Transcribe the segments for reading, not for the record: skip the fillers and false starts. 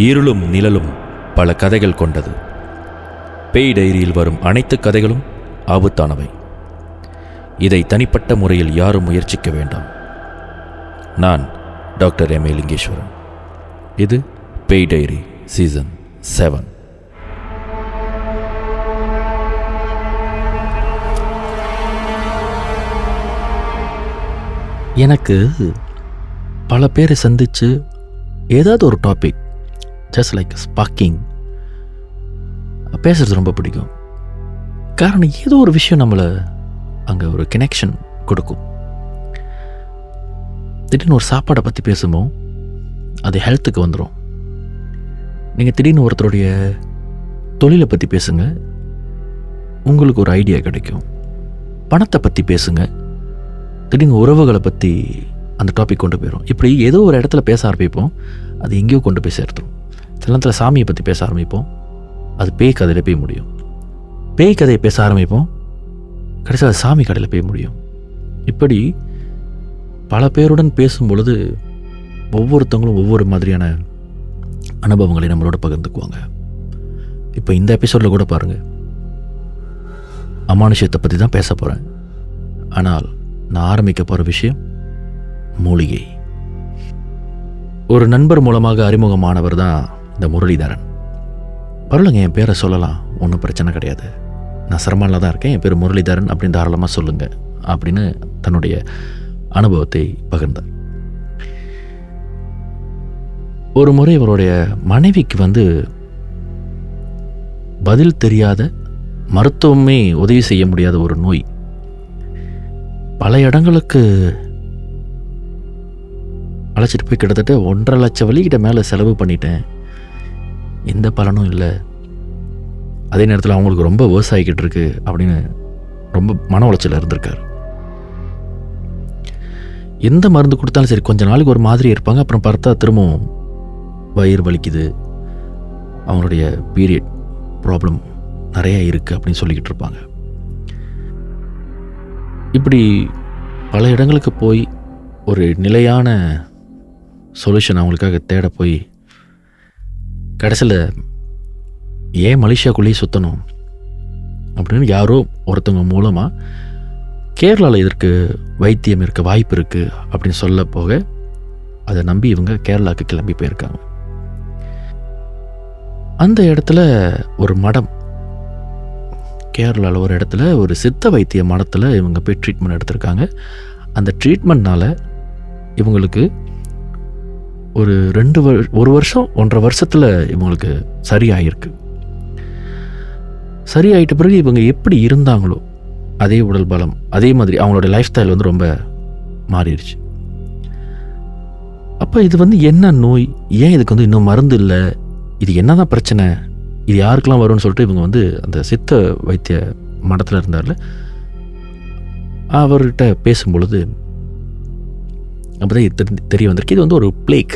இருளும் நிழலும் பல கதைகள் கொண்டது. பேய் டைரியில் வரும் அனைத்து கதைகளும் ஆபத்தானவை. இதை தனிப்பட்ட முறையில் யாரும் முயற்சிக்க வேண்டாம். நான் டாக்டர் எம். லிங்கேஸ்வரன். இது பேய் டைரி சீசன் 7. எனக்கு பல பேரை சந்தித்து ஏதாவது ஒரு டாபிக் ஜஸ்ட் லைக் ஸ்பார்க்கிங் பேசுகிறது ரொம்ப பிடிக்கும். காரணம் ஏதோ ஒரு விஷயம் நம்மளை அங்கே ஒரு கனெக்ஷன் கொடுக்கும். திடீர்னு ஒரு சாப்பாடை பற்றி பேசும்போது அது ஹெல்த்துக்கு வந்துடும். நீங்கள் திடீர்னு ஒருத்தருடைய தொழிலை பற்றி பேசுங்க, உங்களுக்கு ஒரு ஐடியா கிடைக்கும். பணத்தை பற்றி பேசுங்க, திடீர்னு உறவுகளை பற்றி அந்த டாபிக் கொண்டு போயிடும். இப்படி ஏதோ ஒரு இடத்துல பேச ஆரம்பிப்போம், அது எங்கேயோ கொண்டு போய் சேர்த்துரும். சில நேரத்தில் சாமியை பற்றி பேச ஆரம்பிப்போம், அது பேய் கதையில் போய் முடியும். பேய் கதையை பேச ஆரம்பிப்போம், கடைசியாக அது சாமி கதையில் போய் முடியும். இப்படி பல பேருடன் பேசும் பொழுது ஒவ்வொருத்தவங்களும் ஒவ்வொரு மாதிரியான அனுபவங்களை நம்மளோட பகிர்ந்துக்குவாங்க. இப்போ இந்த எபிசோடில் கூட பாருங்கள், அமானுஷ்யத்தை பற்றி தான் பேச போகிறேன். ஆனால் நான் ஆரம்பிக்க போகிற விஷயம் மூலிகை. ஒரு நண்பர் மூலமாக அறிமுகமானவர் தான் இந்த முரளிதரன். பரவாயில்லைங்க, என் பேரை சொல்லலாம், ஒன்றும் பிரச்சனை கிடையாது, நான் சிரமத்தில் தான் இருக்கேன், என் பேர் முரளிதரன் அப்படின்னு தாராளமாக சொல்லுங்கள் அப்படின்னு தன்னுடைய அனுபவத்தை பகிர்ந்தார். ஒரு முறை இவருடைய மனைவிக்கு பதில் தெரியாத, மருத்துவமே உதவி செய்ய முடியாத ஒரு நோய். பல இடங்களுக்கு அழைச்சிட்டு போய் கிட்டத்தட்ட 1.5 லட்சம் வழிகிட்ட மேலே செலவு பண்ணிட்டேன், எந்த பலனும் இல்லை. அதே நேரத்தில் அவங்களுக்கு ரொம்ப விவசாயிக்கிட்டு இருக்கு அப்படின்னு ரொம்ப மன உளைச்சல் இருந்திருக்கார். எந்த மருந்து கொடுத்தாலும் சரி, கொஞ்ச நாளைக்கு ஒரு மாதிரி இருப்பாங்க, அப்புறம் பார்த்தா திரும்பவும் வயிறு வலிக்குது, அவங்களுடைய பீரியட் ப்ராப்ளம் நிறைய இருக்குது அப்படின்னு சொல்லிக்கிட்டு இருப்பாங்க. இப்படி பல இடங்களுக்கு போய் ஒரு நிலையான சொல்யூஷன் அவங்களுக்காக தேட போய் கடைசியில் ஏன் மலேசியாக்குள்ளேயே சுற்றணும் அப்படின்னு யாரோ ஒருத்தவங்க மூலமாக கேரளாவில் இதற்கு வைத்தியம் இருக்க வாய்ப்பு இருக்குது அப்படின்னு சொல்ல போக அதை நம்பி இவங்க கேரளாவுக்கு கிளம்பி போயிருக்காங்க. அந்த இடத்துல ஒரு மடம், கேரளாவில் ஒரு இடத்துல ஒரு சித்த வைத்திய மடத்தில் இவங்க போய் ட்ரீட்மெண்ட் எடுத்திருக்காங்க. அந்த ட்ரீட்மெண்ட்னால இவங்களுக்கு ஒரு 1 வருஷம் 1.5 வருஷத்தில் இவங்களுக்கு சரியாயிருக்கு. சரியாயிட்ட பிறகு இவங்க எப்படி இருந்தாங்களோ அதே உடல் பலம், அதே மாதிரி அவங்களோட லைஃப் ஸ்டைல் ரொம்ப மாறிடுச்சு. அப்போ இது என்ன நோய், ஏன் இதுக்கு இன்னும் மருந்து இல்லை, இது என்ன தான் பிரச்சனை, இது யாருக்கெல்லாம் வரும்னு சொல்லிட்டு இவங்க அந்த சித்த வைத்திய மடத்தில் இருந்தார்ல, அவர்கிட்ட பேசும்பொழுது அப்போதான் தெரிய வந்திருக்கு, இது ஒரு பிளேக்.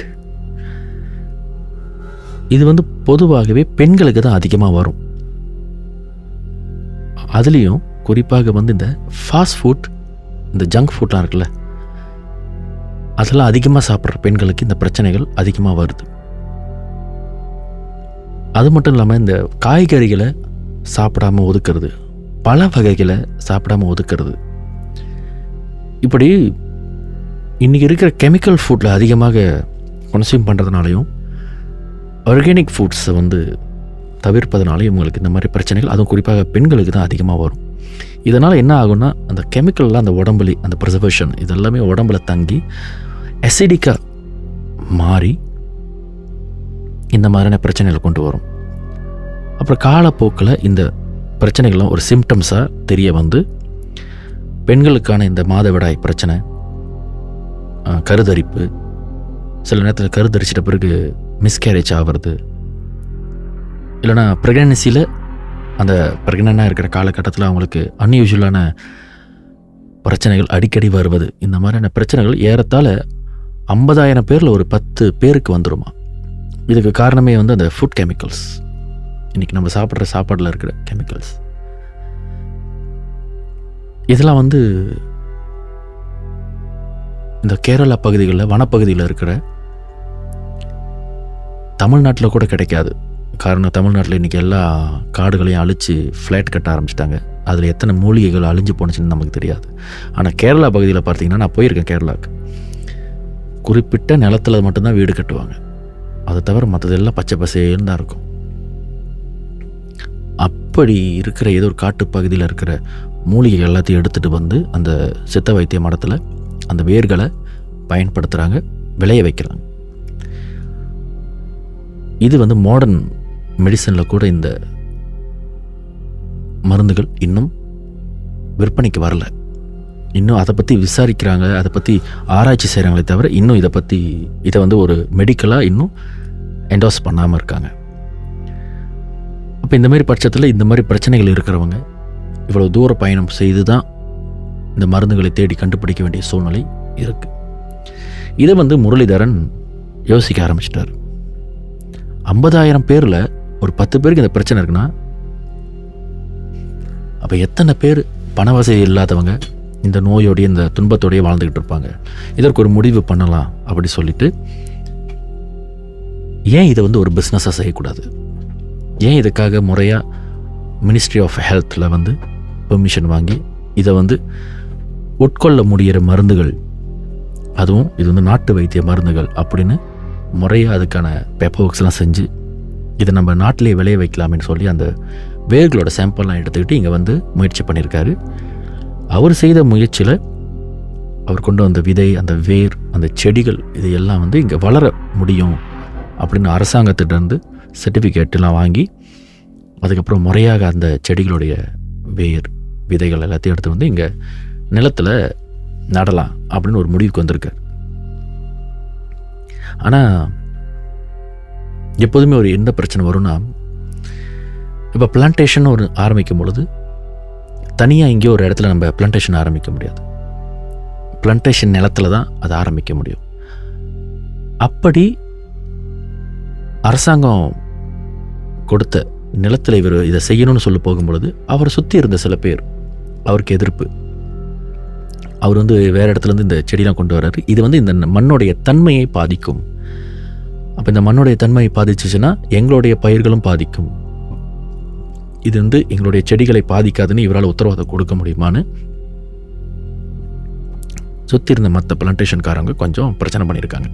இது பொதுவாகவே பெண்களுக்கு தான் அதிகமாக வரும். அதுலேயும் குறிப்பாக இந்த ஃபாஸ்ட் ஃபுட், இந்த ஜங்க் ஃபுட்லாம் இருக்குல்ல, அதெல்லாம் அதிகமாக சாப்பிட்ற பெண்களுக்கு இந்த பிரச்சனைகள் அதிகமாக வருது. அது மட்டும் இல்லாமல் இந்த காய்கறிகளை சாப்பிடாமல் ஒதுக்கிறது, பல வகைகளை சாப்பிடாமல் ஒதுக்கிறது, இப்படி இன்றைக்கி இருக்கிற கெமிக்கல் ஃபுட்டில் அதிகமாக கன்சியூம் பண்ணுறதுனாலையும் ஆர்கானிக் ஃபுட்ஸை தவிர்ப்பதனாலையும் இவங்களுக்கு இந்த மாதிரி பிரச்சனைகள், அதுவும் குறிப்பாக பெண்களுக்கு தான் அதிகமாக வரும். இதனால் என்ன ஆகும்னா, அந்த கெமிக்கல்லாம் அந்த உடம்புல, அந்த ப்ரிசர்வேஷன் இதெல்லாமே உடம்புல தங்கி அசிடிக்காக மாறி இந்த மாதிரியான பிரச்சனைகளை கொண்டு வரும். அப்புறம் காலப்போக்கில் இந்த பிரச்சனைகள்லாம் ஒரு சிம்டம்ஸாக தெரிய பெண்களுக்கான இந்த மாதவிடாய் பிரச்சனை, கருதரிப்பு, சில நேரத்தில் கருதரிச்சிட்ட பிறகு மிஸ்கேரேஜ் ஆகிறது, இல்லைனா ப்ரெக்னன்சியில் அந்த ப்ரெக்னெண்ட்டாக இருக்கிற காலகட்டத்தில் அவங்களுக்கு அன்யூஷுவலான பிரச்சனைகள் அடிக்கடி வருவது. இந்த மாதிரியான பிரச்சனைகள் ஏறத்தாழ 50,000 பேரில் ஒரு 10 பேருக்கு வந்துடுமா. இதுக்கு காரணமே அந்த ஃபுட் கெமிக்கல்ஸ், இன்றைக்கி நம்ம சாப்பிட்ற சாப்பாடில் இருக்கிற கெமிக்கல்ஸ். இதெல்லாம் இந்த கேரளா பகுதிகளில், வனப்பகுதியில் இருக்கிற தமிழ்நாட்டில் கூட கிடைக்காது. காரணம், தமிழ்நாட்டில் இன்றைக்கி எல்லா காடுகளையும் அழித்து ஃப்ளாட் கட்ட ஆரம்பிச்சிட்டாங்க. அதில் எத்தனை மூலிகைகள் அழிஞ்சு போணுச்சுன்னு நமக்கு தெரியாது. ஆனால் கேரளா பகுதியில் பார்த்திங்கன்னா, நான் போயிருக்கேன் கேரளாவுக்கு, குறிப்பிட்ட நிலத்தில் மட்டும்தான் வீடு கட்டுவாங்க. அதை தவிர மற்றதெல்லாம் பச்சை பசேன்னு தான் இருக்கும். அப்படி இருக்கிற ஏதோ ஒரு காட்டு பகுதியில் இருக்கிற மூலிகைகள் எல்லாத்தையும் எடுத்துகிட்டு வந்து அந்த சித்த வைத்திய மடத்தில் அந்த வேர்களை பயன்படுத்துகிறாங்க, விளைய வைக்கிறாங்க. இது வந்து மாடர்ன் மெடிசனில் கூட இந்த மருந்துகள் இன்னும் விற்பனைக்கு வரல. இன்னும் அதை பற்றி விசாரிக்கிறாங்க, அதை பற்றி ஆராய்ச்சி செய்கிறாங்களே தவிர இன்னும் இதை வந்து ஒரு மெடிக்கலாக இன்னும் என்டோஸ் பண்ணாமல் இருக்காங்க. அப்போ இந்த மாதிரி பட்சத்தில் இந்த மாதிரி பிரச்சனைகள் இருக்கிறவங்க இவ்வளோ தூர பயணம் செய்து தான் இந்த மருந்துகளை தேடி கண்டுபிடிக்க வேண்டிய சூழ்நிலை இருக்குது. இதை வந்து முரளிதரன் யோசிக்க ஆரம்பிச்சிட்டார். 50,000 பேரில் ஒரு 10 பேருக்கு இந்த பிரச்சனை இருக்குன்னா, அப்போ எத்தனை பேர் பண வசதி இல்லாதவங்க இந்த நோயோடைய இந்த துன்பத்தோடையே வாழ்ந்துக்கிட்டு இருப்பாங்க. இதற்கு ஒரு முடிவு பண்ணலாம் அப்படி சொல்லிட்டு, ஏன் இதை வந்து ஒரு பிஸ்னஸாக செய்யக்கூடாது, ஏன் இதுக்காக முறையாக மினிஸ்ட்ரி ஆஃப் ஹெல்த்தில் வந்து பெர்மிஷன் வாங்கி இதை வந்து உட்கொள்ள முடிகிற மருந்துகள், அதுவும் இது வந்து நாட்டு வைத்திய மருந்துகள் அப்படின்னு முறையாக அதுக்கான பேப்பர் ஒர்க்ஸ்லாம் செஞ்சு இதை நம்ம நாட்டிலே விளைய வைக்கலாமேன்னு சொல்லி அந்த வேர்களோட சாம்பிள்லாம் எடுத்துக்கிட்டு இங்கே வந்து முயற்சி பண்ணியிருக்காரு. அவர் செய்த முயற்சியில் அவர் கொண்டு வந்த விதை, அந்த வேர், அந்த செடிகள், இது எல்லாம் வந்து இங்கே வளர முடியும் அப்படின்னு அரசாங்கத்திட்டேருந்து சர்டிஃபிகேட்டெலாம் வாங்கி அதுக்கப்புறம் முறையாக அந்த செடிகளுடைய வேர், விதைகள் எல்லாத்தையும் எடுத்து வந்து இங்கே நிலத்தில் நடலாம் அப்படின்னு ஒரு முடிவுக்கு வந்திருக்கார். ஆனால் எப்போதுமே ஒரு என்ன பிரச்சனை வரும்னா, இப்போ பிளான்டேஷன் ஒரு ஆரம்பிக்கும் பொழுது தனியாக இங்கே ஒரு இடத்துல நம்ம பிளான்டேஷன் ஆரம்பிக்க முடியாது. பிளான்டேஷன் நிலத்தில் தான் அதை ஆரம்பிக்க முடியும். அப்படி அரசாங்கம் கொடுத்த நிலத்தில் இவர் இதை செய்யணும்னு சொல்லி போகும்பொழுது அவரை சுற்றி இருந்த சில பேர் அவருக்கு எதிர்ப்பு. அவர் வந்து வேறு இடத்துலேருந்து இந்த செடியெலாம் கொண்டு வர்றாரு. இது வந்து இந்த மண்ணுடைய தன்மையை பாதிக்கும். அப்போ இந்த மண்ணுடைய தன்மையை பாதிச்சுச்சுன்னா எங்களுடைய பயிர்களும் பாதிக்கும். இது வந்து எங்களுடைய செடிகளை பாதிக்காதுன்னு இவரால் உத்தரவாதம் கொடுக்க முடியுமான்னு சுற்றி இருந்த மற்ற பிளான்டேஷன்காரங்க கொஞ்சம் பிரச்சனை பண்ணியிருக்காங்க.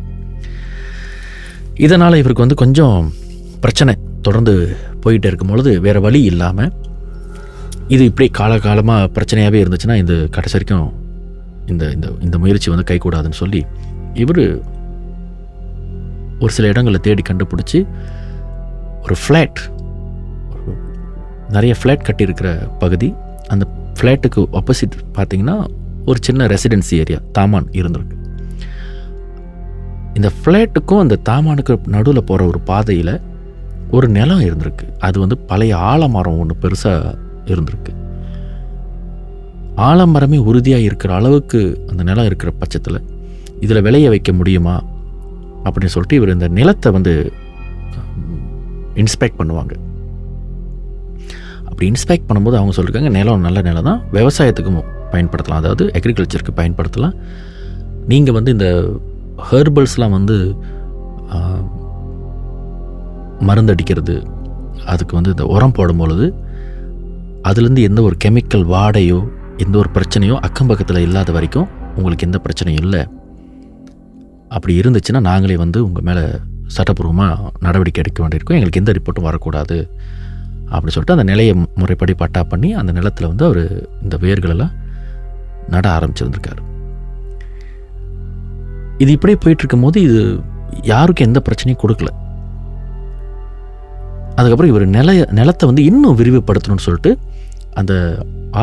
இதனால் இவருக்கு வந்து கொஞ்சம் பிரச்சனை தொடர்ந்து போயிட்டே இருக்கும்பொழுது வேறு வழி இல்லாமல் இது இப்படி காலகாலமாக பிரச்சனையாகவே இருந்துச்சுன்னா இந்த கடைசி வரைக்கும் இந்த இந்த முயற்சி வந்து கைகூடாதுன்னு சொல்லி இவர் ஒரு சில இடங்களில் தேடி கண்டுபிடிச்சி ஒரு ஃப்ளாட், நிறைய ஃப்ளாட் கட்டியிருக்கிற பகுதி, அந்த ஃப்ளாட்டுக்கு ஆப்போசிட் பார்த்திங்கன்னா ஒரு சின்ன ரெசிடென்சி ஏரியா தாமான் இருந்திருக்கு. இந்த ஃப்ளாட்டுக்கும் அந்த தாமானுக்கு நடுவில் போகிற ஒரு பாதையில் ஒரு நிலம் இருந்திருக்கு. அது வந்து பழைய ஆலமரம் ஒன்று பெருசாக இருந்திருக்கு. ஆலமரமே உறுதியாக இருக்கிற அளவுக்கு அந்த நிலம் இருக்கிற பட்சத்தில் இதில் விளைய வைக்க முடியுமா அப்படின்னு சொல்லிட்டு இவர் இந்த நிலத்தை வந்து இன்ஸ்பெக்ட் பண்ணுவாங்க. அப்படி இன்ஸ்பெக்ட் பண்ணும்போது அவங்க சொல்லியிருக்காங்க, நிலம் நல்ல நிலம் தான், விவசாயத்துக்கும் பயன்படுத்தலாம், அதாவது அக்ரிகல்ச்சருக்கு பயன்படுத்தலாம். நீங்கள் வந்து இந்த ஹெர்பல்ஸ்லாம் வந்து மருந்தடிக்கிறது, அதுக்கு வந்து இந்த உரம் போடும்பொழுது அதுலேருந்து எந்த ஒரு கெமிக்கல் வாடையோ எந்த ஒரு பிரச்சனையோ அக்கம் பக்கத்தில் இல்லாத வரைக்கும் உங்களுக்கு எந்த பிரச்சனையும் இல்லை. அப்படி இருந்துச்சுன்னா நாங்களே வந்து உங்கள் மேலே சட்டப்பூர்வமாக நடவடிக்கை எடுக்க வேண்டியிருக்கோம், எங்களுக்கு எந்த ரிப்போர்ட்டும் வரக்கூடாது அப்படி சொல்லிட்டு அந்த நிலையை முறைப்படி பட்டா பண்ணி அந்த நிலத்தில் வந்து அவர் இந்த வேர்களெல்லாம் நட ஆரம்பிச்சிருந்திருக்காரு. இது இப்படியே போயிட்டுருக்கும் போது இது யாருக்கும் எந்த பிரச்சனையும் கொடுக்கல. அதுக்கப்புறம் இவர் நிலத்தை வந்து இன்னும் விரிவுபடுத்தணும்னு சொல்லிட்டு அந்த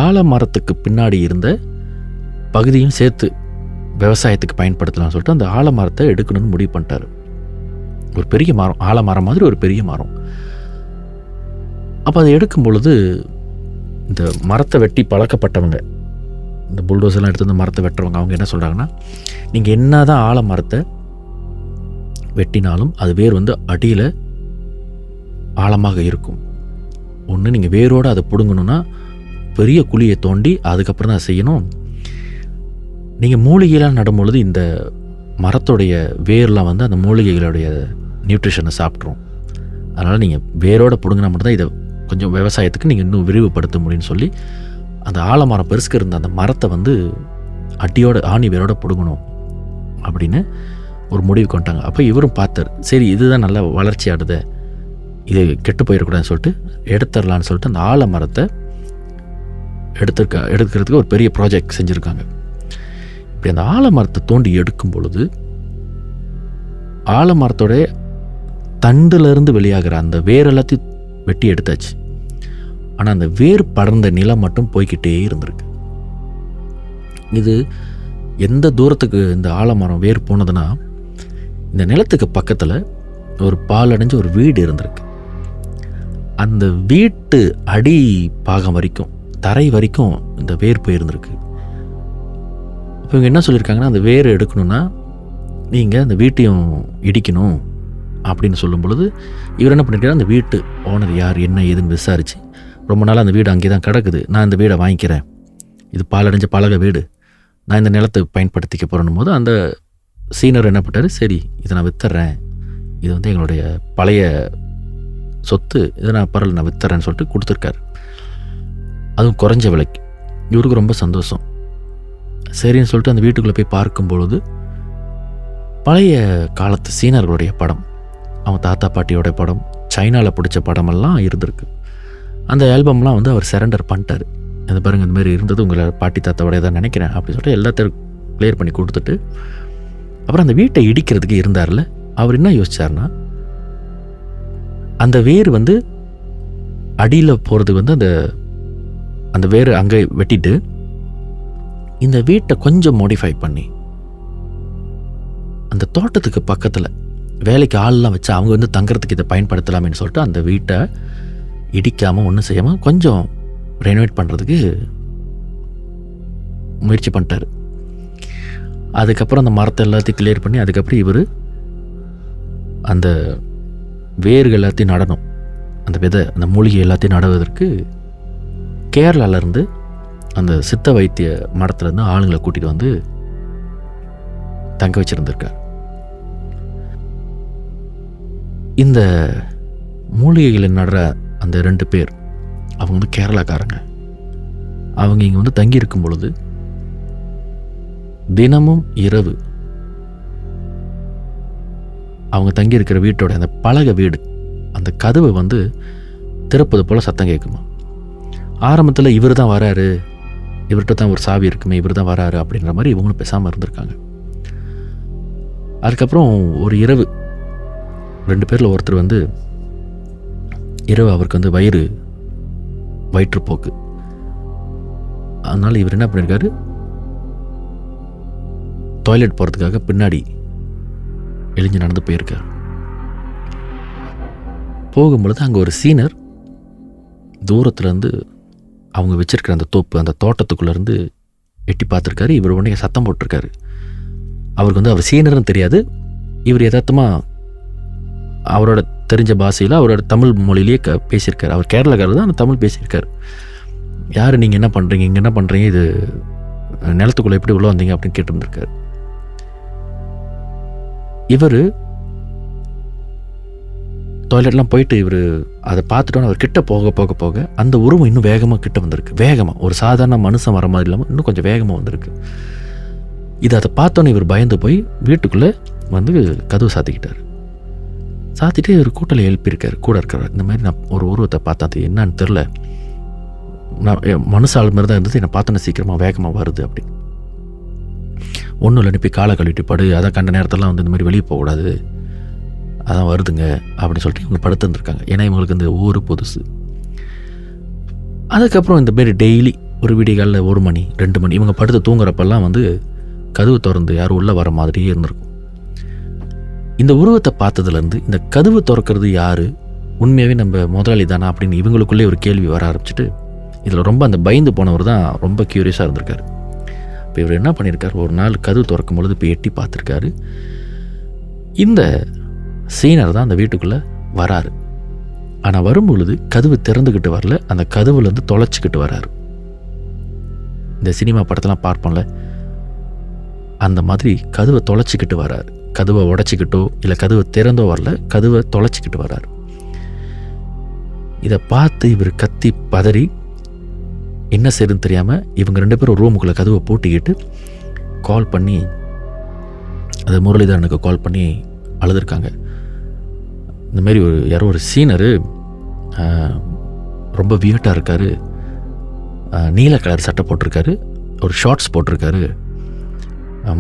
ஆலமரத்துக்கு பின்னாடி இருந்த பகுதியும் சேர்த்து விவசாயத்துக்கு பயன்படுத்தலாம்னு சொல்லிட்டு அந்த ஆலமரத்தை எடுக்கணும்னு முடிவு பண்ணிட்டார். ஒரு பெரிய மரம், ஆலமரம் மாதிரி ஒரு பெரிய மரம். அப்போ அதை எடுக்கும் பொழுது இந்த மரத்தை வெட்டி பழக்கப்பட்டவங்க, இந்த புல்டோசர்லாம் எடுத்து இந்த மரத்தை வெட்டுறவங்க, அவங்க என்ன சொல்கிறாங்கன்னா, நீங்கள் என்ன தான் ஆலமரத்தை வெட்டினாலும் அது வேர் வந்து அடியில் ஆழமாக இருக்கும். ஒன்று நீங்கள் வேரோடு அதை பிடுங்கணுன்னா பெரிய குழியை தோண்டி அதுக்கப்புறம் தான் செய்யணும். நீங்கள் மூலிகையெல்லாம் நடும்பொழுது இந்த மரத்துடைய வேர்லாம் வந்து அந்த மூலிகைகளுடைய நியூட்ரிஷனை சாப்பிட்ரும். அதனால் நீங்கள் வேரோட பிடுங்கினா மட்டும்தான் இதை கொஞ்சம் விவசாயத்துக்கு நீங்கள் இன்னும் விரிவுபடுத்த முடியும்னு சொல்லி அந்த ஆலமரம் பெருசுக்கு இருந்த அந்த மரத்தை வந்து ஆணி வேரோட பிடுங்கணும் அப்படின்னு ஒரு முடிவு கொண்டாங்க. அப்போ இவரும் பார்த்தார், சரி இதுதான் நல்லா வளர்ச்சி ஆடுது, இது கெட்டு போயிடக்கூடாதுன்னு சொல்லிட்டு எடுத்துடலான்னு சொல்லிட்டு அந்த ஆலமரத்தை எடுக்கிறதுக்கு ஒரு பெரிய ப்ராஜெக்ட் செஞ்சுருக்காங்க. இப்படி அந்த ஆலமரத்தை தோண்டி எடுக்கும் பொழுது ஆலமரத்தோடைய தண்டுலேருந்து வெளியாகிற அந்த வேர் எல்லாத்தையும் வெட்டி எடுத்தாச்சு. ஆனால் அந்த வேர் படர்ந்த நிலம் மட்டும் போய்கிட்டே இருந்திருக்கு. இது எந்த தூரத்துக்கு இந்த ஆலமரம் வேர் போனதுன்னா, இந்த நிலத்துக்கு பக்கத்தில் ஒரு பாலடைஞ்ச ஒரு வீடு இருந்திருக்கு. அந்த வீட்டு அடி பாகம் வரைக்கும், தரை வரைக்கும் இந்த வேர் போயிருந்திருக்கு. இப்போ இவங்க என்ன சொல்லியிருக்காங்கன்னா, அந்த வேர் எடுக்கணும்னா நீங்கள் அந்த வீட்டையும் இடிக்கணும் அப்படின்னு சொல்லும் பொழுது இவர் என்ன பண்ணியிருக்காரு, அந்த வீட்டு ஓனர் யார் என்ன ஏதுன்னு விசாரித்து, ரொம்ப நாளாக அந்த வீடு அங்கே தான் கிடக்குது, நான் இந்த வீடை வாங்கிக்கிறேன், இது பாலடைஞ்ச பழக வீடு, நான் இந்த நிலத்தை பயன்படுத்திக்க போகிறேன்னும் போது அந்த சீனர் என்ன பண்ணிட்டாரு, சரி இதை நான் வித்துறேன், இது வந்து எங்களுடைய பழைய சொத்து, இதை நான் பரவாயில்ல நான் வித்துறேன்னு சொல்லிட்டு கொடுத்துருக்காரு. அதுவும் குறைஞ்ச விலைக்கு. இவருக்கு ரொம்ப சந்தோஷம். சரின்னு சொல்லிட்டு அந்த வீட்டுக்குள்ளே போய் பார்க்கும் பொழுது பழைய காலத்து சீனர்களுடைய படம், அவங்க தாத்தா பாட்டியோட படம், சைனாவில் பிடிச்ச படமெல்லாம் இருந்திருக்கு. அந்த ஆல்பம்லாம் வந்து அவர் சரண்டர் பண்ணிட்டார். அது பாருங்கள், இந்த மாதிரி இருந்தது உங்களை பாட்டி தாத்தாவோட தான் நினைக்கிறேன் அப்படின்னு சொல்லிட்டு எல்லாத்தையும் கிளியர் பண்ணி கொடுத்துட்டு அப்புறம் அந்த வீட்டை இடிக்கிறதுக்கு இருந்தார்ல, அவர் என்ன யோசிச்சார்னா, அந்த வேர் வந்து அடியில் போகிறதுக்கு வந்து அந்த வேர் அங்கே வெட்டிட்டு இந்த வீட்டை கொஞ்சம் மாடிஃபை பண்ணி அந்த தோட்டத்துக்கு பக்கத்தில் வேலைக்கு ஆள்லாம் வச்சு அவங்க வந்து தங்குறதுக்கு இதை பயன்படுத்தலாமேன்னு சொல்லிட்டு அந்த வீட்டை இடிக்காமல் ஒன்றும் செய்யாமல் கொஞ்சம் ரெனோவேட் பண்ணுறதுக்கு முயற்சி பண்ணிட்டார். அதுக்கப்புறம் அந்த மரத்தை எல்லாத்தையும் கிளியர் பண்ணி அதுக்கப்புறம் இவர் அந்த வேர்கள் எல்லாத்தையும் நடணும், அந்த விதை அந்த மூலிகை எல்லாத்தையும் நடுவதற்கு கேரளாவிலேருந்து அந்த சித்த வைத்திய மடத்துலேருந்து ஆளுங்களை கூட்டிகிட்டு வந்து தங்க வச்சுருந்துருக்கார். இந்த மூலிகைகளை நடுற அந்த 2 பேர் அவங்க வந்து கேரளாக்காரங்க. அவங்க இங்கே வந்து தங்கி இருக்கும் பொழுது தினமும் இரவு அவங்க தங்கி இருக்கிற வீட்டோட அந்த பலகை வீடு அந்த கதவை வந்து திறப்பது போல் சத்தம் கேட்குமா. ஆரம்பத்தில் இவர் தான் வராரு, இவர்கிட்ட தான் ஒரு சாவி இருக்குமே, இவர் தான் வராரு அப்படின்ற மாதிரி இவங்களும் பேசாமல் இருந்திருக்காங்க. அதுக்கப்புறம் ஒரு இரவு 2 பேரில் ஒருத்தர் வந்து இரவு அவருக்கு வந்து வயிற்றுப்போக்கு. அதனால் இவர் என்ன பண்ணியிருக்காரு, டாய்லெட் போகிறதுக்காக பின்னாடி எழிஞ்சு நடந்து போயிருக்கார். போகும்பொழுது அங்கே ஒரு சீனர் தூரத்துலேருந்து அவங்க வச்சிருக்கிற அந்த தோப்பு அந்த தோட்டத்துக்குள்ளேருந்து எட்டி பார்த்துருக்காரு. இவர் உடனே சத்தம் போட்டிருக்காரு. அவருக்கு வந்து அவர் சீனர்னு தெரியாது. இவர் யதார்த்தமாக அவரோட தெரிஞ்ச பாஷையில் அவரோட தமிழ் மொழியிலேயே பேசியிருக்காரு. அவர் கேரளாக்காரர் தான், அந்த தமிழ் பேசியிருக்கார். யார் நீங்கள் என்ன பண்ணுறீங்க, இங்கே என்ன பண்ணுறீங்க, இது நிலத்துக்குள்ளே எப்படி உள்ள வந்தீங்க அப்படின்னு கேட்டுருந்துருக்காரு. இவர் டாய்லெட்லாம் போயிட்டு இவர் அதை பார்த்துட்டோன்னு அவர் கிட்ட போக போக போக அந்த உருவம் இன்னும் வேகமாக கிட்ட வந்திருக்கு. வேகமாக ஒரு சாதாரண மனுஷன் வர மாதிரி இல்லாமல் இன்னும் கொஞ்சம் வேகமாக வந்திருக்கு. அதை பார்த்தோன்னே இவர் பயந்து போய் வீட்டுக்குள்ளே வந்து கதவு சாத்திக்கிட்டார். சாத்திட்டு இவர் கூட்டலை எழுப்பியிருக்கார். கூட இருக்கிறார், இந்த மாதிரி நான் ஒரு உருவத்தை பார்த்தேன், அது என்னன்னு தெரில, நான் மனுஷாள் மாதிரி தான் இருந்தது, என்னை பார்த்தோன்னே சீக்கிரமாக வேகமாக வருது அப்படி. ஒன்றும் இல்லை, அனுப்பி காலை கழுவிட்டு படு, அதான் கண்ட நேரத்தெல்லாம் வந்து இந்த மாதிரி வெளியே போகக்கூடாது, அதான் வருதுங்க அப்படின்னு சொல்லிட்டு இவங்க படுத்துருந்துருக்காங்க. ஏன்னா இவங்களுக்கு இந்த ஊர் புதுசு. அதுக்கப்புறம் இந்த மாரி டெய்லி ஒரு விடிகாலில் 1 மணி 2 மணி இவங்க படுத்து தூங்குறப்பெல்லாம் வந்து கதவு திறந்து யாரும் உள்ளே வர மாதிரியே இருந்திருக்கும். இந்த உருவத்தை பார்த்ததுலேருந்து இந்த கதவு திறக்கிறது யார், உண்மையாகவே நம்ம முதலாளி தானா அப்படின்னு இவங்களுக்குள்ளே ஒரு கேள்வி வர ஆரம்பிச்சுட்டு இதில் ரொம்ப அந்த பயந்து போனவர் தான் ரொம்ப க்யூரியஸாக இருந்திருக்காரு. இப்போ இவர் என்ன பண்ணியிருக்காரு, ஒரு நாள் கதவு திறக்கும் பொழுது இப்போ எட்டி பார்த்துருக்காரு. இந்த சீனர் தான் அந்த வீட்டுக்குள்ளே வராரு. ஆனால் வரும்பொழுது கதவு திறந்துக்கிட்டு வரல, அந்த கதவுலேருந்து தொலைச்சிக்கிட்டு வராரு. இந்த சினிமா படத்தெல்லாம் பார்ப்போம்ல, அந்த மாதிரி கதவை தொலைச்சிக்கிட்டு வராரு. கதவை உடச்சிக்கிட்டோ இல்லை கதவை திறந்தோ வரல, கதவை தொலைச்சிக்கிட்டு வர்றாரு. இதை பார்த்து இவர் கத்தி பதறி என்ன செய்யுதுன்னு தெரியாமல் இவங்க 2 பேரும் ரூமுக்குள்ளே கதவை பூட்டிக்கிட்டு கால் பண்ணி, அது முரளிதரனுக்கு கால் பண்ணி அழுதுருக்காங்க. இந்த மாதிரி யாரோ ஒரு சீனரு ரொம்ப வியர்ட்டாக இருக்கார், நீல கலர் சட்டை போட்டிருக்காரு, ஒரு ஷார்ட்ஸ் போட்டிருக்காரு,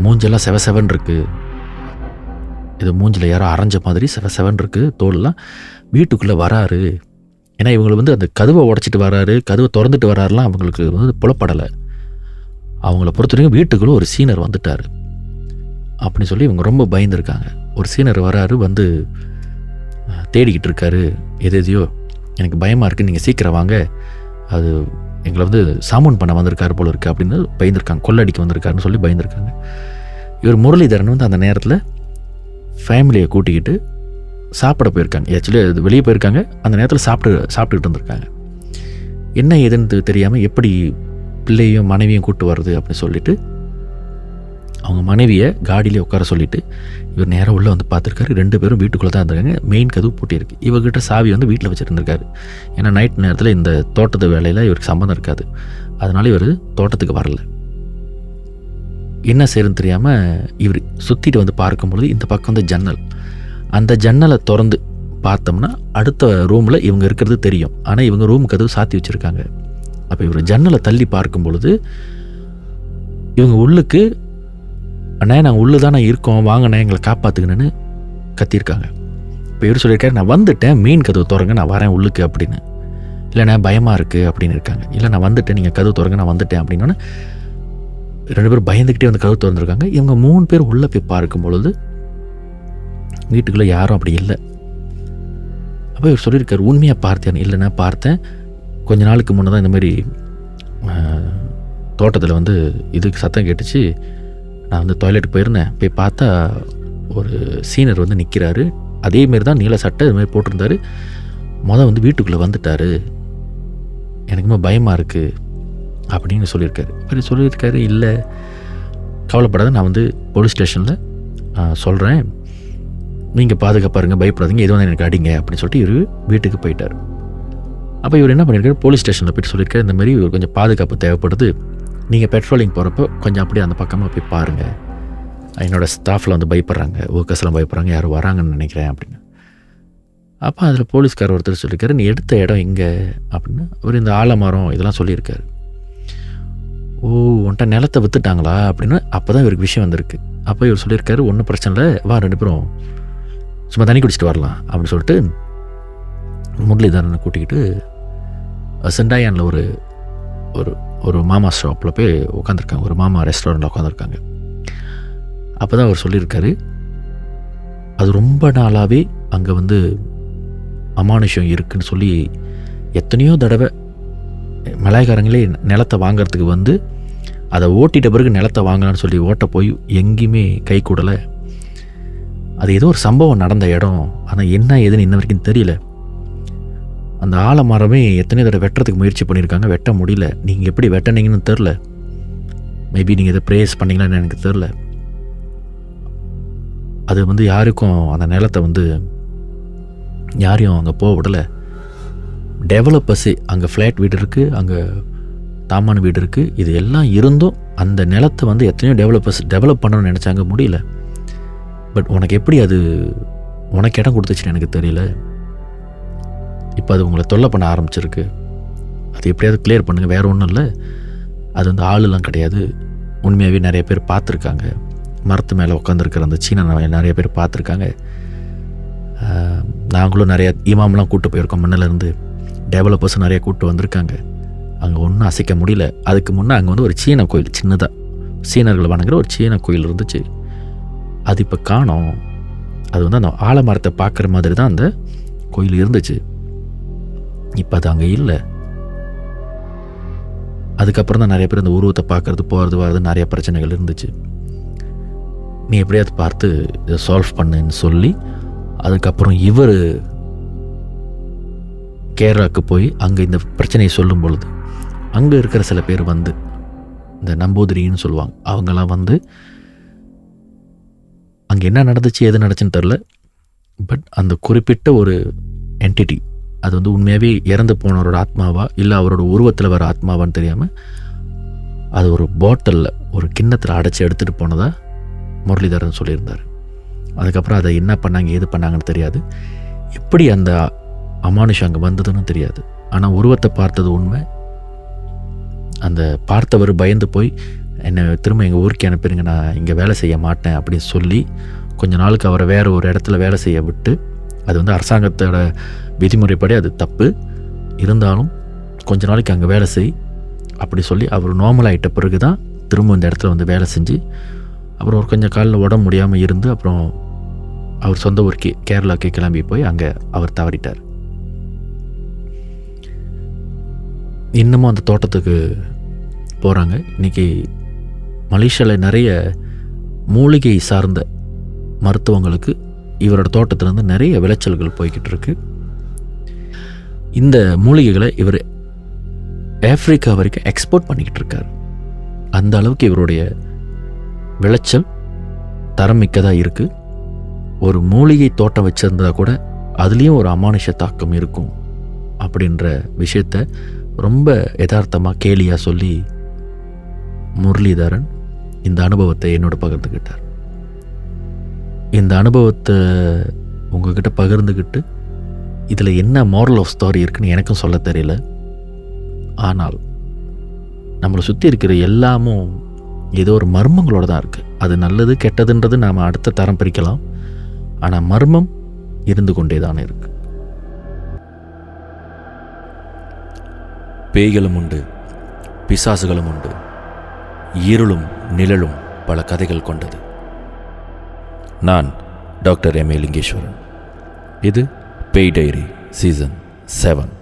மூஞ்செல்லாம் செவன் இருக்குது, இது மூஞ்சில் யாரோ அரைஞ்ச மாதிரி செவன் இருக்குது, தோல்லாம் வீட்டுக்குள்ளே வராரு. ஏன்னா இவங்களுக்கு அந்த கதவை உடச்சிட்டு வராரு, கதவை திறந்துட்டு வராருலாம் அவங்களுக்கு புலப்படலை. அவங்கள பொறுத்த வரைக்கும் வீட்டுக்குள்ளே ஒரு சீனர் வந்துட்டார் அப்படின்னு சொல்லி இவங்க ரொம்ப பயந்துருக்காங்க. ஒரு சீனர் வராரு, வந்து தேடிக்கிட்டு இருக்காரு, எதையோ எனக்கு பயமாக இருக்குது, நீங்கள் சீக்கிரம் வாங்க, அது எங்களை சாமூன் பண்ண வந்திருக்காரு போல இருக்குது அப்படின்னு பயந்துருக்காங்க, கொள்ளடிக்க வந்திருக்காருன்னு சொல்லி பயந்துருக்காங்க. இவர் முரளிதரன் அந்த நேரத்தில் ஃபேமிலியை கூட்டிக்கிட்டு சாப்பிட போயிருக்காங்க. ஆக்சுவலி அது வெளியே போயிருக்காங்க, அந்த நேரத்தில் சாப்பிட்டுக்கிட்டு வந்திருக்காங்க. என்ன ஏதுன்னு தெரியாமல் எப்படி பிள்ளையும் மனைவியும் கூப்பிட்டு வர்றது அப்படின்னு சொல்லிட்டு அவங்க மனைவியை காடியிலே உட்கார சொல்லிவிட்டு இவர் நேராக உள்ளே வந்து பார்த்துருக்காரு. 2 பேரும் வீட்டுக்குள்ளே தான் இருந்திருக்காங்க. மெயின் கதவு பூட்டியிருக்கு. இவர்கிட்ட சாவி வீட்டில் வச்சுருந்துருக்காரு. ஏன்னா நைட் நேரத்தில் இந்த தோட்டத்து வேலையில் இவருக்கு சம்மந்தம் இருக்காது, அதனால இவர் தோட்டத்துக்கு வரல. என்ன செய்யறதுன்னு தெரியாமல் இவர் சுற்றிட்டு பார்க்கும்பொழுது இந்த பக்கம் ஜன்னல், அந்த ஜன்னலை திறந்து பார்த்தோம்னா அடுத்த ரூமில் இவங்க இருக்கிறது தெரியும். ஆனால் இவங்க ரூம் கதவு சாத்தி வச்சுருக்காங்க. அப்போ இவர் ஜன்னலை தள்ளி பார்க்கும் பொழுது இவங்க உள்ளுக்கு, அண்ணா நாங்கள் உள்ளே தானே இருக்கோம், வாங்கண்ணே எங்களை காப்பாற்றுக்கணுன்னு கத்தியிருக்காங்க. இப்போ இவர் சொல்லியிருக்காரு, நான் வந்துட்டேன், மீன் கதவு திறங்க, நான் வரேன் உள்ளுக்கு அப்படின்னு. இல்லைண்ணா பயமாக இருக்குது அப்படின்னு இருக்காங்க. இல்லை நான் வந்துட்டேன், நீங்கள் கதவு திறங்க, நான் வந்துட்டேன் அப்படின்னோன்னே 2 பேரும் பயந்துக்கிட்டே கதவு திறந்துருக்காங்க. இவங்க 3 பேர் உள்ளே போய் பார்க்கும் பொழுது வீட்டுக்குள்ளே யாரும் அப்படி இல்லை. அப்போ இவர் சொல்லியிருக்காரு, உண்மையாக பார்த்தேன். இல்லைண்ணா பார்த்தேன், கொஞ்ச நாளுக்கு முன்னே தான் இந்த மாதிரி தோட்டத்தில் இதுக்கு சத்தம் கேட்டுச்சு, நான் டாய்லெட்டுக்கு போயிருந்தேன், போய் பார்த்தா ஒரு சீனர் நிற்கிறாரு, அதேமாரி தான் நீல சட்டை இது மாதிரி போட்டிருந்தாரு, வீட்டுக்குள்ளே வந்துட்டார், எனக்குமே பயமாக இருக்குது அப்படின்னு சொல்லியிருக்காரு. அப்படி சொல்லியிருக்காரு, இல்லை கவலைப்படாத, நான் போலீஸ் ஸ்டேஷனில் சொல்கிறேன், நீங்கள் பாதுகாப்பாக இருங்க, பயப்படாதீங்க, எது எனக்கு அடிங்க அப்படின்னு சொல்லிட்டு இவர் வீட்டுக்கு போயிட்டார். அப்போ இவர் என்ன பண்ணியிருக்காரு, போலீஸ் ஸ்டேஷனில் போய்ட்டு சொல்லியிருக்காரு, இந்த மாதிரி இவர் கொஞ்சம் பாதுகாப்பு தேவைப்படுது, நீங்கள் பெட்ரோலிங் போகிறப்போ கொஞ்சம் அப்படியே அந்த பக்கமாக போய் பாருங்கள், என்னோடய ஸ்டாஃபில் பயப்படுறாங்க, ஒர்க்கர்ஸ்லாம் பயப்படுறாங்க, யாரும் வராங்கன்னு நினைக்கிறேன் அப்படின்னு. அப்போ அதில் போலீஸ்கார் ஒருத்தர் சொல்லியிருக்காரு, நீ எடுத்த இடம் எங்கே அப்படின்னு. அவர் இந்த ஆலமரம் இதெல்லாம் சொல்லியிருக்காரு. ஓ, உன்ட்ட நிலத்தை விற்றுட்டாங்களா அப்படின்னு. அப்போ தான் இவருக்கு விஷயம் வந்திருக்கு. அப்போ இவர் சொல்லியிருக்காரு, ஒன்றும் பிரச்சனை இல்லை, வா 2 பேரும் சும்மா தண்ணி குடிச்சிட்டு வரலாம் அப்படின்னு சொல்லிட்டு முரளிதரனை கூட்டிக்கிட்டு செண்டாயானில் ஒரு ஒரு ஒரு மாமா ஷாப்பில் போய் உட்காந்துருக்காங்க, ஒரு மாமா ரெஸ்டாரண்ட்டில் உட்காந்துருக்காங்க. அப்போ தான் அவர் சொல்லியிருக்காரு, அது ரொம்ப நாளாகவே அங்கே அமானுஷம் இருக்குதுன்னு சொல்லி எத்தனையோ தடவை மலாய்க்காரங்களே நிலத்தை வாங்கிறதுக்கு அதை ஓட்டிட்ட பிறகு நிலத்தை வாங்கலான்னு சொல்லி ஓட்ட போய் எங்கேயுமே கை கூடலை. அது ஏதோ ஒரு சம்பவம் நடந்த இடம், ஆனால் என்ன ஏதுன்னு இன்ன வரைக்கும் தெரியல. அந்த ஆலமரமே எத்தனை தடவை வெட்டுறதுக்கு முயற்சி பண்ணியிருக்காங்க, வெட்ட முடியல. நீங்கள் எப்படி வெட்டினீங்கன்னு தெரில, மேபி நீங்கள் எதை ப்ரேஸ் பண்ணிங்களான்னு எனக்கு தெரில. அது யாருக்கும் அந்த நிலத்தை யாரையும் அங்கே போக விடலை. டெவலப்பர்ஸே, அங்கே ஃப்ளாட் வீடு இருக்குது, அங்கே தாமான வீடு இருக்குது, இது எல்லாம் இருந்தும் அந்த நிலத்தை எத்தனையோ டெவலப்பர்ஸ் டெவலப் பண்ணணும்னு நினச்சாங்க, முடியல. பட் உனக்கு எப்படி அது உனக்கு இடம் கொடுத்துச்சுன்னு எனக்கு தெரியல. இப்போ அது உங்களை தொல்லை பண்ண ஆரம்பிச்சிருக்கு, அது எப்படியாவது கிளியர் பண்ணுங்கள், வேறு ஒன்றும் இல்லை. அது ஆளுலாம் கிடையாது, உண்மையாகவே நிறைய பேர் பார்த்துருக்காங்க. மரத்து மேலே உட்காந்துருக்கிற அந்த சீனை நிறைய பேர் பார்த்துருக்காங்க. நாங்களும் நிறையா இமாம்லாம் கூப்பிட்டு போயிருக்கோம், மண்ணிலேருந்து டெவலப்பர்ஸும் நிறைய கூப்பிட்டு வந்திருக்காங்க. அங்கே ஒன்றும் அசைக்க முடியல. அதுக்கு முன்னே அங்கே ஒரு சீன கோயில், சின்னதாக சீனர்களை வணங்குற ஒரு சீன கோயில் இருந்துச்சு, அது இப்போ காணோம். அது அந்த ஆலமரத்தை பார்க்குற மாதிரி தான் அந்த கோயில் இருந்துச்சு, இப்போ அது அங்கே இல்லை. அதுக்கப்புறம் தான் நிறைய பேர் அந்த உருவத்தை பார்க்குறது, போகிறது வர்றது நிறைய பிரச்சனைகள் இருந்துச்சு. நீ எப்படியாவது பார்த்து இதை சால்வ் பண்ணுன்னு சொல்லி அதுக்கப்புறம் இவர் கேரளாவுக்கு போய் அங்கே இந்த பிரச்சனையை சொல்லும் பொழுது அங்கே இருக்கிற சில பேர் இந்த நம்பூதிரின்னு சொல்லுவாங்க, அவங்கெல்லாம் அங்கே என்ன நடந்துச்சு எது நடந்துச்சுன்னு தெரில. பட் அந்த குறிப்பிட்ட ஒரு என்டிட்டி அது வந்து உண்மையாகவே இறந்து போனவரோட ஆத்மாவா இல்லை அவரோட உருவத்தில் வர ஆத்மாவான்னு தெரியாமல் அது ஒரு பாட்டிலில் ஒரு கிண்ணத்தில் அடைச்சி எடுத்துகிட்டு போனதாக முரளிதரன் சொல்லியிருந்தார். அதுக்கப்புறம் அதை என்ன பண்ணாங்க ஏது பண்ணாங்கன்னு தெரியாது. எப்படி அந்த அமானுஷம் அங்கே வந்ததுன்னு தெரியாது. ஆனால் உருவத்தை பார்த்தது உண்மை. அந்த பார்த்தவர் பயந்து போய் என்னை திரும்ப எங்கள் ஊருக்கு அனுப்பிடுங்க, நான் இங்கே வேலை செய்ய மாட்டேன் அப்படின்னு சொல்லி கொஞ்ச நாளுக்கு அவரை வேறு ஒரு இடத்துல வேலை செய்ய விட்டு, அது வந்து அரசாங்கத்தோட விதிமுறைப்படி அது தப்பு இருந்தாலும் கொஞ்ச நாளைக்கு அங்கே வேலை செய் அப்படி சொல்லி அவர் நார்மல் ஆகிட்ட பிறகு தான் திரும்ப இந்த இடத்துல வந்து வேலை செஞ்சு அப்புறம் ஒரு கொஞ்சம் காலில் உடம்பு முடியாமல் இருந்து அப்புறம் அவர் சொந்த ஊருக்கு கேரளாவுக்கு கிளம்பி போய் அங்கே அவர் தவறிட்டார். இன்னமும் அந்த தோட்டத்துக்கு போகிறாங்க. இன்றைக்கி மலேசியாவில் நிறைய மூலிகை சார்ந்த மருத்துவங்களுக்கு இவரோட தோட்டத்திலேருந்து நிறைய விளைச்சல்கள் போய்கிட்டு இருக்கு. இந்த மூலிகைகளை இவர் ஆப்பிரிக்கா வரைக்கும் எக்ஸ்போர்ட் பண்ணிக்கிட்டு இருக்கார். அந்த அளவுக்கு இவருடைய விளைச்சல் தரமிக்கதாக இருக்குது. ஒரு மூலிகை தோட்டம் வச்சுருந்தா கூட அதுலேயும் ஒரு அமானுஷ தாக்கம் இருக்கும் அப்படின்ற விஷயத்த ரொம்ப யதார்த்தமாக கேலியாக சொல்லி முரளிதரன் இந்த அனுபவத்தை என்னோட பகிர்ந்துக்கிட்டார். இந்த அனுபவத்தை உங்ககிட்ட பகிர்ந்துக்கிட்டு இதில் என்ன மாரல் ஆஃப் ஸ்டோரி இருக்குன்னு எனக்கும் சொல்ல தெரியல. ஆனால் நம்மளை சுற்றி இருக்கிற எல்லாமும் ஏதோ ஒரு மர்மங்களோட தான் இருக்குது. அது நல்லது கெட்டதுன்றது நாம் அடுத்த தரம் பிரிக்கலாம். ஆனால் மர்மம் இருந்து கொண்டே தானே இருக்குது. பேய்களும் உண்டு, பிசாசுகளும் உண்டு, இருளும் நிழலும் பல கதைகள் கொண்டது. நான் டாக்டர் எம்.ஏ. லிங்கேஸ்வரன். இது பேய் டைரி சீசன் 7.